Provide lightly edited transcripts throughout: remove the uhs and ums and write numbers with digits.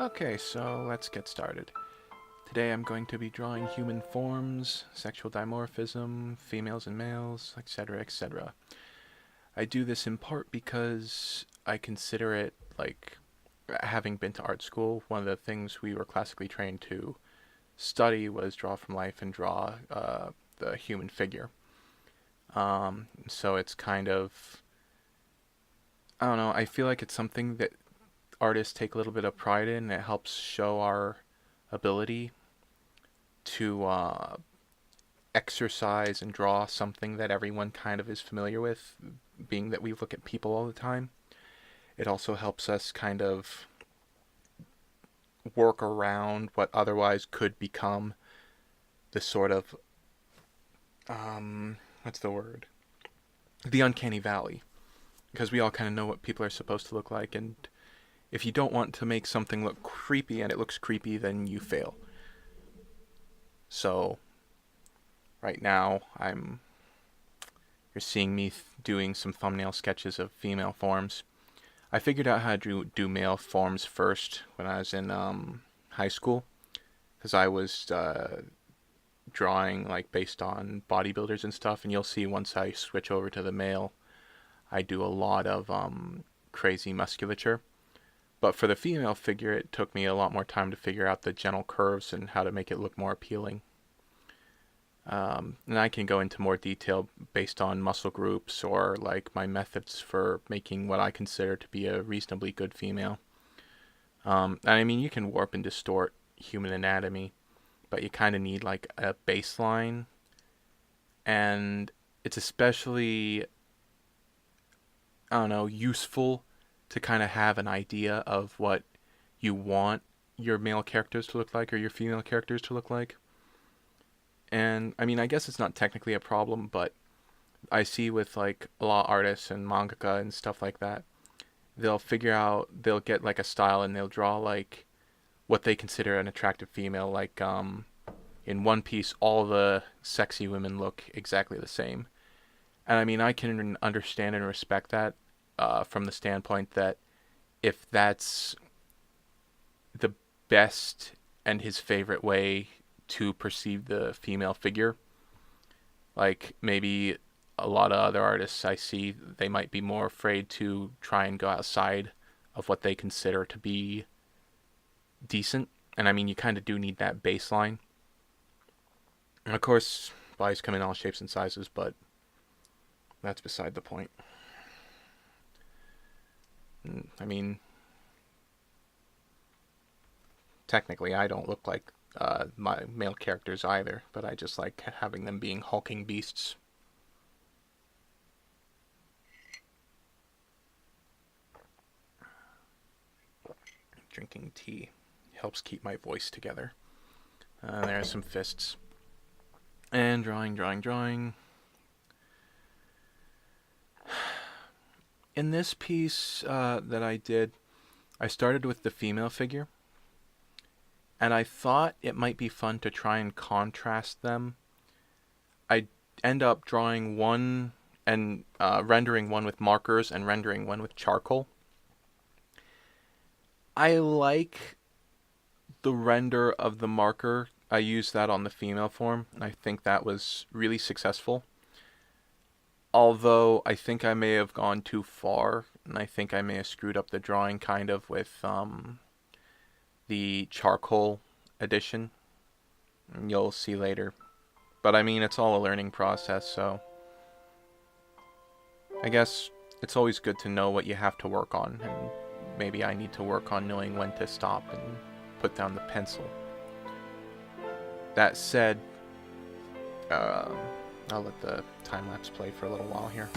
Okay, so let's get started. Today I'm going to be drawing human forms, sexual dimorphism, females and males, etc., etc. I do this in part because I consider it, like, having been to art school, one of the things we were classically trained to study was draw from life and draw the human figure. So it's kind of, I don't know, I feel like it's something that artists take a little bit of pride in. It helps show our ability to exercise and draw something that everyone kind of is familiar with, being that we look at people all the time. It also helps us kind of work around what otherwise could become the sort of, what's the word? The uncanny valley. Because we all kind of know what people are supposed to look like, and if you don't want to make something look creepy and it looks creepy, then you fail. So, right now, you're seeing me doing some thumbnail sketches of female forms. I figured out how to do male forms first when I was in high school, because I was drawing like based on bodybuilders and stuff, and you'll see once I switch over to the male, I do a lot of crazy musculature. But for the female figure, it took me a lot more time to figure out the gentle curves and how to make it look more appealing. And I can go into more detail based on muscle groups or like my methods for making what I consider to be a reasonably good female. And I mean, you can warp and distort human anatomy, but you kind of need like a baseline. And it's especially, I don't know, useful to kind of have an idea of what you want your male characters to look like or your female characters to look like. And I mean, I guess it's not technically a problem, but I see with like a lot of artists and mangaka and stuff like that, they'll get like a style and they'll draw like what they consider an attractive female. Like in One Piece, all the sexy women look exactly the same. And I mean, I can understand and respect that from the standpoint that if that's the best and his favorite way to perceive the female figure, like maybe a lot of other artists I see, they might be more afraid to try and go outside of what they consider to be decent. And I mean, you kind of do need that baseline. And of course, bodies come in all shapes and sizes, but that's beside the point. I mean, technically I don't look like my male characters either, but I just like having them being hulking beasts. Drinking tea helps keep my voice together. There are some fists. And drawing. In this piece that I did, I started with the female figure, and I thought it might be fun to try and contrast them. I end up drawing one and rendering one with markers and rendering one with charcoal. I like the render of the marker. I used that on the female form, and I think that was really successful. Although I think I may have gone too far, and I think I may have screwed up the drawing kind of with the charcoal edition. And you'll see later. But I mean, it's all a learning process, so I guess it's always good to know what you have to work on, and maybe I need to work on knowing when to stop and put down the pencil. That said, I'll let the time-lapse play for a little while here.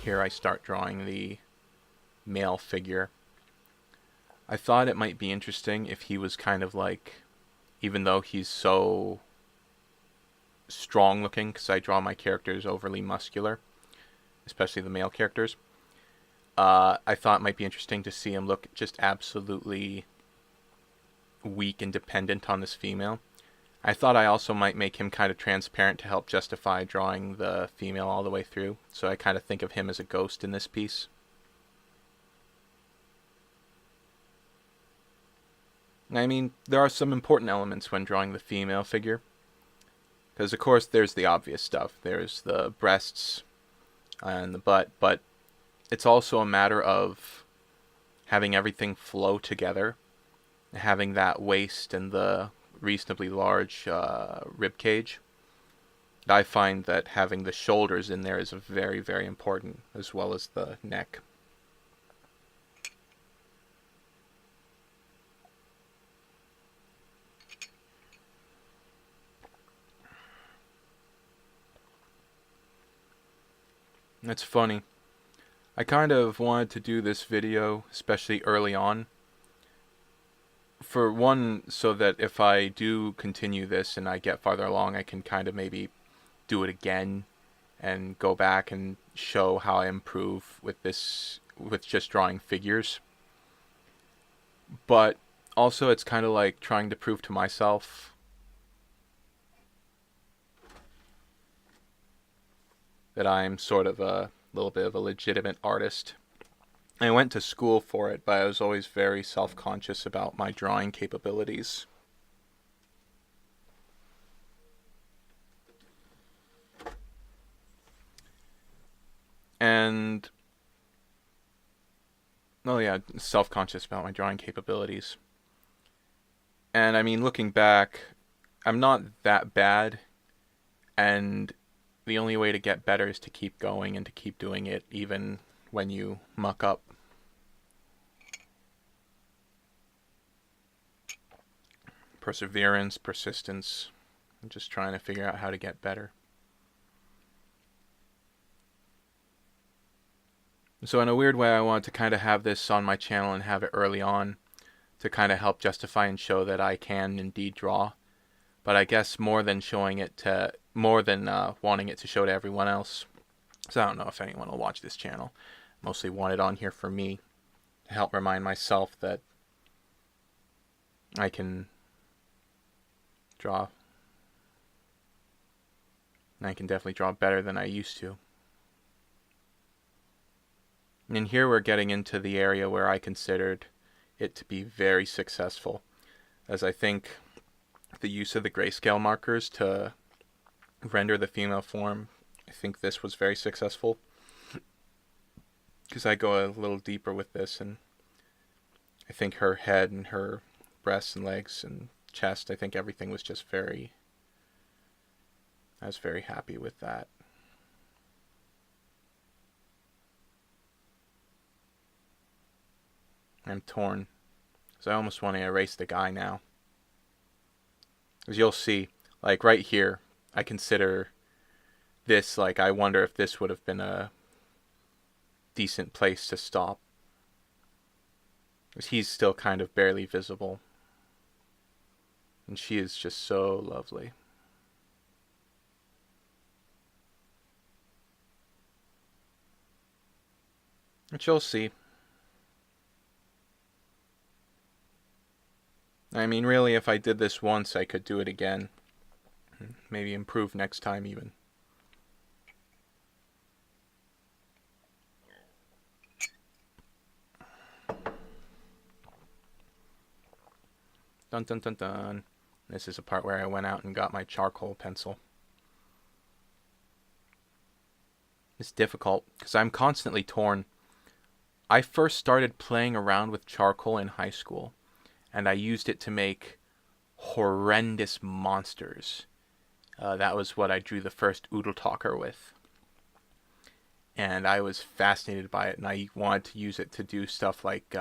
here I start drawing the male figure. I thought it might be interesting if he was kind of like, even though he's so strong looking, because I draw my characters overly muscular, especially the male characters, I thought it might be interesting to see him look just absolutely weak and dependent on this female. I thought I also might make him kind of transparent to help justify drawing the female all the way through, so I kind of think of him as a ghost in this piece. I mean, there are some important elements when drawing the female figure, because of course there's the obvious stuff. There's the breasts and the butt, but it's also a matter of having everything flow together, having that waist and the reasonably large rib cage. I find that having the shoulders in there is very, very important, as well as the neck. It's funny. I kind of wanted to do this video, especially early on, for one, so that if I do continue this and I get farther along, I can kind of maybe do it again and go back and show how I improve with this, with just drawing figures. But also it's kind of like trying to prove to myself that I'm sort of a little bit of a legitimate artist. I went to school for it, but I was always very self-conscious about my drawing capabilities. And, oh yeah, self-conscious about my drawing capabilities. And I mean, looking back, I'm not that bad, and the only way to get better is to keep going and to keep doing it even when you muck up. Perseverance, persistence, and just trying to figure out how to get better. So in a weird way, I wanted to kind of have this on my channel and have it early on to kind of help justify and show that I can indeed draw. But I guess more than showing it to, more than wanting it to show to everyone else. So I don't know if anyone will watch this channel. Mostly want it on here for me, to help remind myself that I can draw. And I can definitely draw better than I used to. And here we're getting into the area where I considered it to be very successful, as I think the use of the grayscale markers to render the female form, I think this was very successful, because I go a little deeper with this, and I think her head and her breasts and legs and chest, I think everything was just very, I was very happy with that. I'm torn, because I almost want to erase the guy now. As you'll see, like right here, I consider this, like I wonder if this would have been a decent place to stop. Because he's still kind of barely visible. And she is just so lovely. Which you'll see. I mean, really, if I did this once, I could do it again. Maybe improve next time, even. Dun dun dun dun. This is a part where I went out and got my charcoal pencil. It's difficult, because I'm constantly torn. I first started playing around with charcoal in high school, and I used it to make horrendous monsters. That was what I drew the first Oodle Talker with. And I was fascinated by it, and I wanted to use it to do stuff like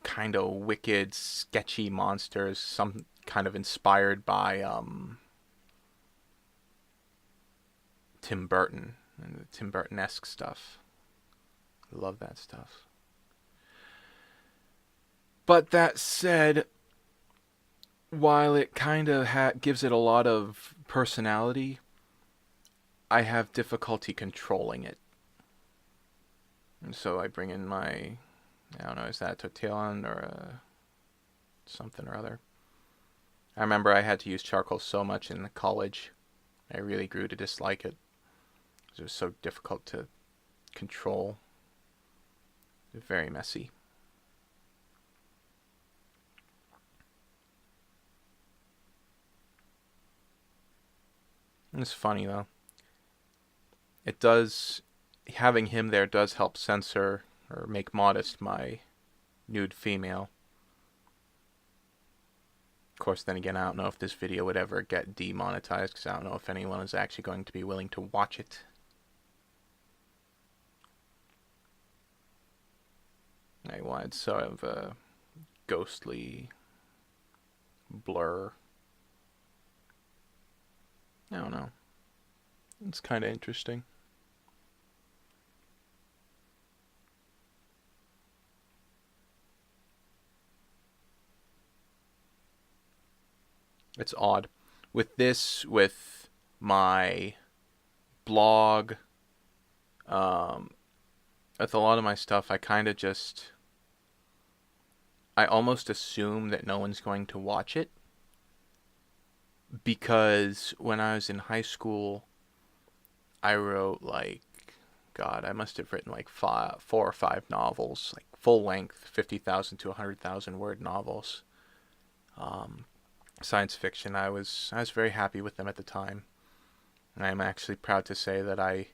kind of wicked, sketchy monsters, some kind of inspired by Tim Burton and the Tim Burton-esque stuff. I love that stuff. But that said, while it kind of gives it a lot of personality, I have difficulty controlling it. And so I bring in my, I don't know, is that a Tortillon or something or other? I remember I had to use charcoal so much in college. I really grew to dislike it. It was so difficult to control. It was very messy. It's funny though. It does, having him there does help censor or make modest my nude female. Of course, then again, I don't know if this video would ever get demonetized because I don't know if anyone is actually going to be willing to watch it. I wanted sort of a ghostly blur. I don't know. It's kind of interesting. It's odd. With my blog, with a lot of my stuff, I almost assume that no one's going to watch it. Because when I was in high school, I wrote I must have written 4 or 5 novels, full length, 50,000 to 100,000 word novels. Science fiction. I was very happy with them at the time. And I'm actually proud to say that I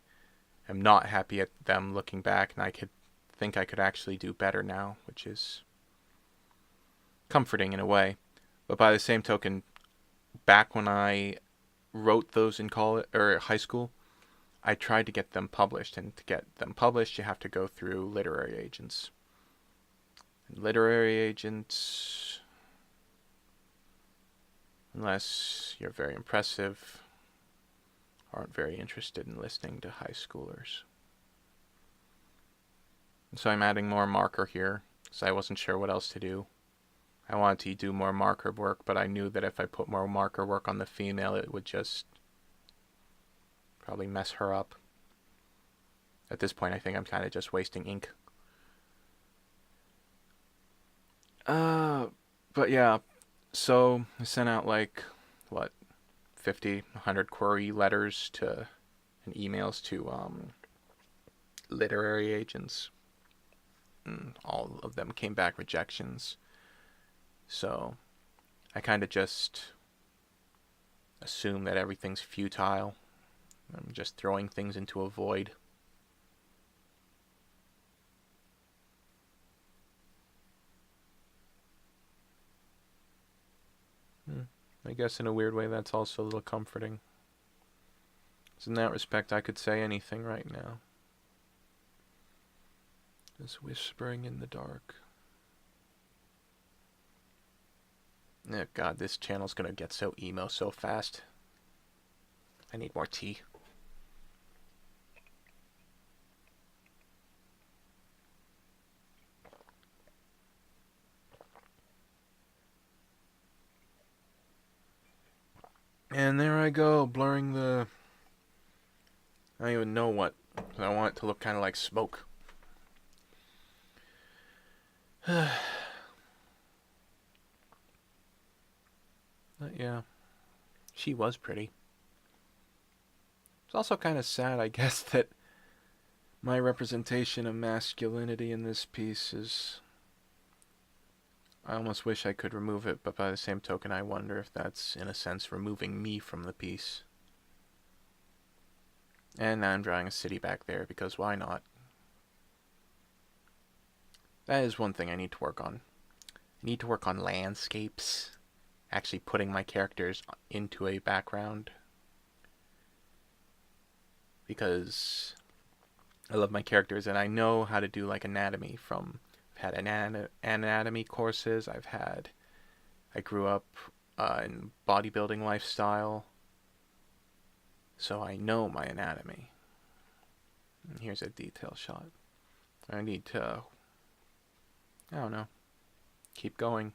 am not happy at them looking back, and I could actually do better now, which is comforting in a way. But by the same token, back when I wrote those in college or high school, I tried to get them published, and to get them published, you have to go through literary agents. And literary agents, unless you're very impressive, aren't very interested in listening to high schoolers. And so I'm adding more marker here, because I wasn't sure what else to do. I wanted to do more marker work, but I knew that if I put more marker work on the female, it would just probably mess her up. At this point, I think I'm kind of just wasting ink. But yeah, so I sent out 50, 100 query letters and emails to literary agents. And all of them came back rejections. So I kind of just assume that everything's futile. I'm just throwing things into a void. I guess in a weird way that's also a little comforting. So in that respect, I could say anything right now. Just whispering in the dark. Oh god, this channel's gonna get so emo so fast. I need more tea. And there I go, blurring the... I don't even know what. I want it to look kind of like smoke. But yeah, she was pretty. It's also kind of sad, I guess, that my representation of masculinity in this piece is... I almost wish I could remove it, but by the same token, I wonder if that's, in a sense, removing me from the piece. And now I'm drawing a city back there, because why not? That is one thing I need to work on. I need to work on landscapes. Actually putting my characters into a background. Because I love my characters, and I know how to do anatomy from... I've had anatomy courses. I grew up in bodybuilding lifestyle. so I know my anatomy. And here's a detail shot. I need to, I don't know, keep going.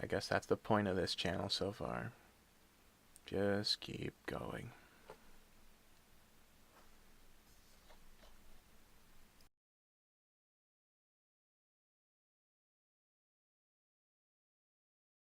I guess that's the point of this channel so far. Just keep going.